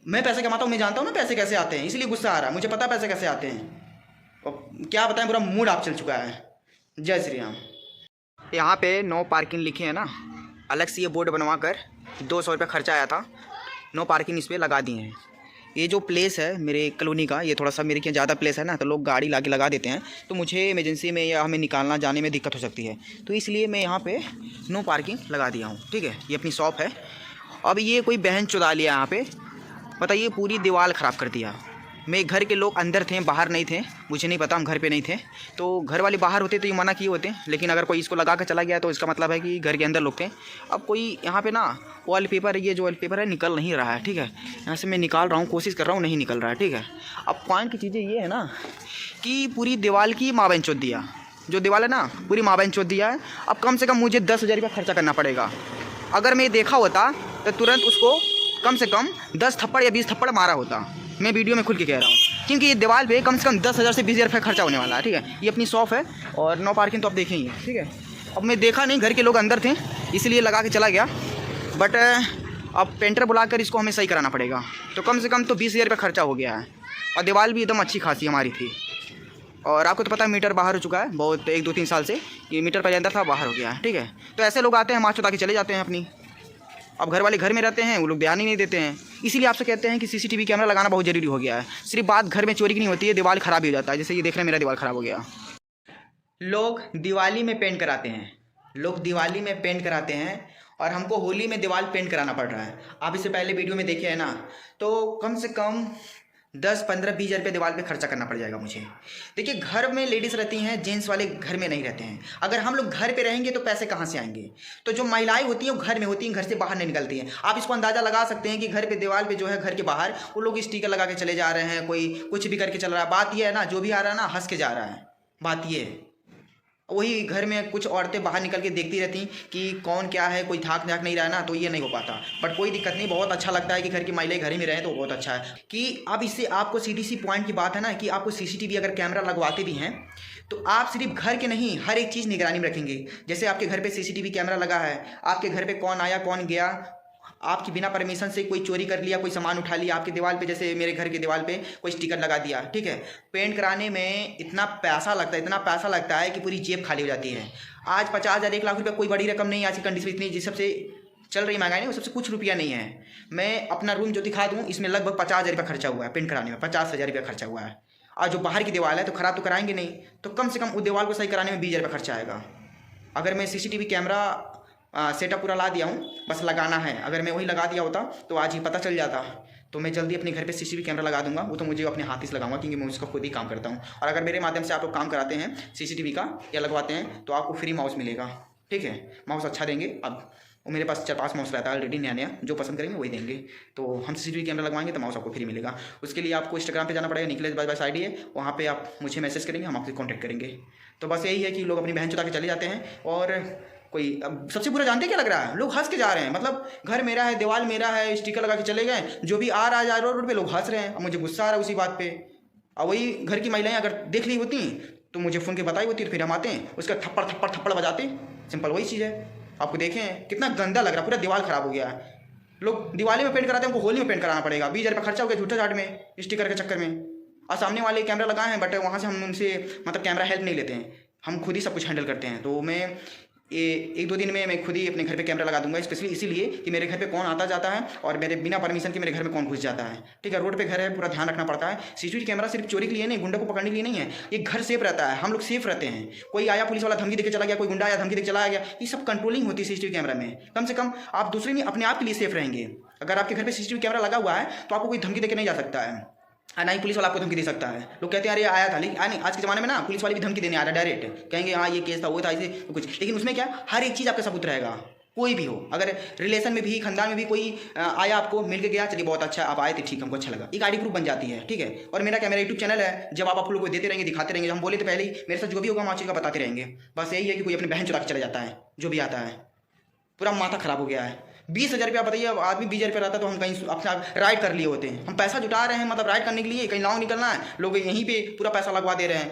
मैं पैसे कमाता हूँ, मैं जानता हूँ ना पैसे कैसे आते हैं, इसलिए गुस्सा आ रहा है, मुझे पता है पैसे कैसे आते हैं। और क्या बताएं, पूरा मूड ऑफ चल चुका है। जय श्री राम। यहाँ पे नो पार्किंग लिखे हैं ना, अलग से ये बोर्ड बनवा कर 200 रुपये खर्चा आया था, नो पार्किंग इस पर लगा दिए हैं। ये जो प्लेस है मेरे कॉलोनी का, ये थोड़ा सा मेरे के ज़्यादा प्लेस है ना, तो लोग गाड़ी ला के लगा देते हैं, तो मुझे इमरजेंसी में या हमें निकालना जाने में दिक्कत हो सकती है, तो इसलिए मैं यहाँ पे नो पार्किंग लगा दिया हूँ। ठीक है, ये अपनी शॉप है। अब ये कोई बहन चुरा लिया यहाँ पे, बताइए, पूरी दीवार ख़राब कर दिया। मेरे घर के लोग अंदर थे, बाहर नहीं थे, मुझे नहीं पता, हम घर पे नहीं थे, तो घर वाले बाहर होते तो ये मना किए होते, लेकिन अगर कोई इसको लगा कर चला गया तो इसका मतलब है कि घर के अंदर लोग थे। अब कोई यहाँ पे ना वॉलपेपर, ये जो वॉलपेपर है निकल नहीं रहा है। ठीक है, यहाँ से मैं निकाल रहा हूँ, कोशिश कर रहा हूँ, नहीं निकल रहा है। ठीक है, अब पॉइंट की चीज़ें ये है ना कि पूरी दीवार की माँ चोद दिया, जो दीवार है ना पूरी माँ चोद दिया है। अब कम से कम मुझे 10,000 रुपया खर्चा करना पड़ेगा। अगर मैं देखा होता तो तुरंत उसको कम से कम 10 थप्पड़ या 20 थप्पड़ मारा होता। मैं वीडियो में खुल के कह रहा हूँ, क्योंकि ये दीवार पे कम से कम 10,000 से 20,000 रुपये खर्चा होने वाला है। ठीक है, ये अपनी शॉप है और नो पार्किंग तो आप देखेंगे। ठीक है, अब मैं देखा नहीं, घर के लोग अंदर थे इसलिए लगा के चला गया, बट अब पेंटर बुलाकर इसको हमें सही कराना पड़ेगा, तो कम से कम तो 20,000 रुपये खर्चा हो गया है। और दीवार भी एकदम अच्छी खासी हमारी थी, और आपको तो पता है मीटर बाहर हो चुका है बहुत, 1-2-3 साल से ये मीटर पहले अंदर था, बाहर हो गया है। ठीक है, तो ऐसे लोग आते हैं, माँ चुरा के चले जाते हैं अपनी। अब घर वाले घर में रहते हैं, वो लोग ध्यान ही नहीं देते हैं, इसीलिए आपसे कहते हैं कि सीसीटीवी कैमरा लगाना बहुत ज़रूरी हो गया है। सिर्फ बात घर में चोरी की नहीं होती है, दीवार ख़राब ही हो जाता है। जैसे ये देख रहे हैं, मेरा दीवार ख़राब हो गया। लोग दिवाली में पेंट कराते हैं, लोग दिवाली में पेंट कराते हैं, और हमको होली में दीवार पेंट कराना पड़ रहा है। आप इससे पहले वीडियो में देखे हैं ना, तो कम से कम 10, 15, 20 रुपये दीवार पे खर्चा करना पड़ जाएगा मुझे। देखिए, घर में लेडीज़ रहती हैं, जेंट्स वाले घर में नहीं रहते हैं। अगर हम लोग घर पे रहेंगे तो पैसे कहाँ से आएंगे? तो जो महिलाएं होती हैं वो घर में होती हैं, घर से बाहर नहीं निकलती हैं। आप इसको अंदाज़ा लगा सकते हैं कि घर पे दीवार पे जो है, घर के बाहर वो लोग स्टिकर लगा के चले जा रहे हैं, कोई कुछ भी करके चल रहा है। बात ये है ना, जो भी आ रहा है ना हंस के जा रहा है। बात ये है, वही घर में कुछ औरतें बाहर निकल के देखती रहती कि कौन क्या है, कोई थाक झाक नहीं रहा ना, तो ये नहीं हो पाता। बट कोई दिक्कत नहीं, बहुत अच्छा लगता है कि घर की महिलाएं घर ही में रहें, तो बहुत अच्छा है। कि अब इससे आपको सीधी सी पॉइंट की बात है ना कि आपको सीसीटीवी अगर कैमरा लगवाते भी हैं तो आप सिर्फ घर के नहीं, हर एक चीज़ निगरानी में रखेंगे। जैसे आपके घर पे सीसीटीवी कैमरा लगा है, आपके घर पे कौन आया कौन गया, आपकी बिना परमिशन से कोई चोरी कर लिया, कोई सामान उठा लिया आपके दीवार पे, जैसे मेरे घर के दीवार पे कोई स्टिकर लगा दिया। ठीक है, पेंट कराने में इतना पैसा लगता है, इतना पैसा लगता है कि पूरी जेब खाली हो जाती है। आज 50,000, 1 लाख रुपया कोई बड़ी रकम नहीं है आज की कंडीशन में। इतनी जिस सबसे चल रही महंगाई नहीं, वो सबसे कुछ रुपया नहीं है। मैं अपना रूम जो दिखा दूँ, इसमें लगभग 50,000 रुपया खर्चा हुआ है पेंट कराने में, 50,000 रुपया खर्चा हुआ है। और जो बाहर की दीवार है तो ख़राब तो कराएंगे नहीं, तो कम से कम उस दीवार को सही कराने में 20,000 रुपया खर्चा आएगा। अगर मैं सीसीटीवी कैमरा सेटअप पूरा ला दिया हूँ, बस लगाना है। अगर मैं वही लगा दिया होता तो आज ही पता चल जाता, तो मैं जल्दी अपने घर पे सीसीटीवी कैमरा लगा दूंगा। वो तो मुझे अपने हाथ ही से लगाऊंगा, क्योंकि मैं उसका खुद ही काम करता हूँ। और अगर मेरे माध्यम से आप लोग काम कराते हैं सीसीटीवी का या लगवाते हैं, तो आपको फ्री माउस मिलेगा। ठीक है, माउस अच्छा देंगे। अब वो मेरे पास 4-5 माउस रहता है ऑलरेडी, नया नया, जो पसंद करेंगे वही देंगे। तो हम सीसीटीवी कैमरा लगवाएंगे तो माउस आपको फ्री मिलेगा। उसके लिए आपको इंस्टाग्राम पे जाना पड़ेगा, निखिलेश बाईस आईडी है, वहाँ पे आप मुझे मैसेज करेंगे, हम आपसे कॉन्टैक्ट करेंगे। तो बस यही है कि लोग अपनी बहन चुरा के चले जाते हैं। और कोई, अब सबसे बुरा जानते क्या लग रहा है, लोग हंस के जा रहे हैं। मतलब घर मेरा है, दीवार मेरा है, स्टिकर लगा के चले गए, जो भी आ रहा है रोड पे लोग हंस रहे हैं। अब मुझे गुस्सा आ रहा है उसी बात पे। और वही घर की महिलाएं अगर देख रही होती तो मुझे फ़ोन के बताई होती, तो फिर हम आते हैं उसका थप्पड़ थप्पड़ थप्पड़ बजाते। सिंपल वही चीज़ है। आपको देखें कितना गंदा लग रहा है, पूरा दीवार ख़राब हो गया है। लोग दिवाली में पेंट कराते हैं, हमको होली में पेंट कराना पड़ेगा। 20,000 रुपये खर्चा हो गया झूठा झाट में, स्टिकर के चक्कर में। और सामने वाले कैमरा लगाए हैं, बट वहाँ से हम उनसे मतलब कैमरा हेल्प नहीं लेते हैं, हम खुद ही सब कुछ हैंडल करते हैं। तो मैं ये 1-2 दिन में मैं खुद ही अपने घर पे कैमरा लगा दूंगा, स्पेशली इसीलिए कि मेरे घर पे कौन आता जाता है और मेरे बिना परमिशन के मेरे घर में कौन घुस जाता है। ठीक है, रोड पे घर है, पूरा ध्यान रखना पड़ता है। सीसीटीवी कैमरा सिर्फ चोरी के लिए नहीं, गुंडे को पकड़ने के लिए नहीं है, ये घर सेफ रहता है, हम लोग सेफ रहते हैं। कोई आया पुलिस वाला धमकी देके चला गया, कोई गुंडा आया धमकी देके चला गया, ये सब कंट्रोलिंग होती है सीसीटीवी कैमरा में। कम से कम आप दूसरे नहीं, अपने आप के लिए सेफ रहेंगे। अगर आपके घर पर सीसीटीवी कैमरा लगा हुआ है तो आपको कोई धमकी देके नहीं जा सकता है, ना ही पुलिस वाला आपको धमकी दे सकता है। लोग कहते हैं अरे आया था, लेकिन नहीं, आज के ज़माने में ना पुलिस वाले भी धमकी देने आ रहा है, डायरेक्ट कहेंगे हाँ ये केस था, वो था, ऐसे कुछ। लेकिन उसमें क्या, हर एक चीज़ आपका सबूत रहेगा, कोई भी हो। अगर रिलेशन में भी, खानदान में भी कोई आया, आपको मिल के गया, चलिए बहुत अच्छा, आप आए थे, ठीक, हमको अच्छा लगा, एक आईडी प्रूफ बन जाती है। ठीक है, और मेरा क्या, मेरा यूट्यूब चैनल है, जब आप लोगों को देते रहेंगे, दिखाते रहेंगे, हम बोले तो पहले ही मेरे साथ जो भी होगा हम चीज़ का बताते रहेंगे। बस यही है कि कोई अपनी बहन चुरा के चला जाता है, जो भी आता है। पूरा माथा खराब हो गया है। 20,000 रुपया बताइए, अब आदमी 20,000 रुपया रहता तो हम कहीं अपना राइड कर लिए होते हैं। हम पैसा जुटा रहे हैं, मतलब राइड करने के लिए, कहीं लॉन्ग निकलना है, लोग यहीं पे पूरा पैसा लगवा दे रहे हैं।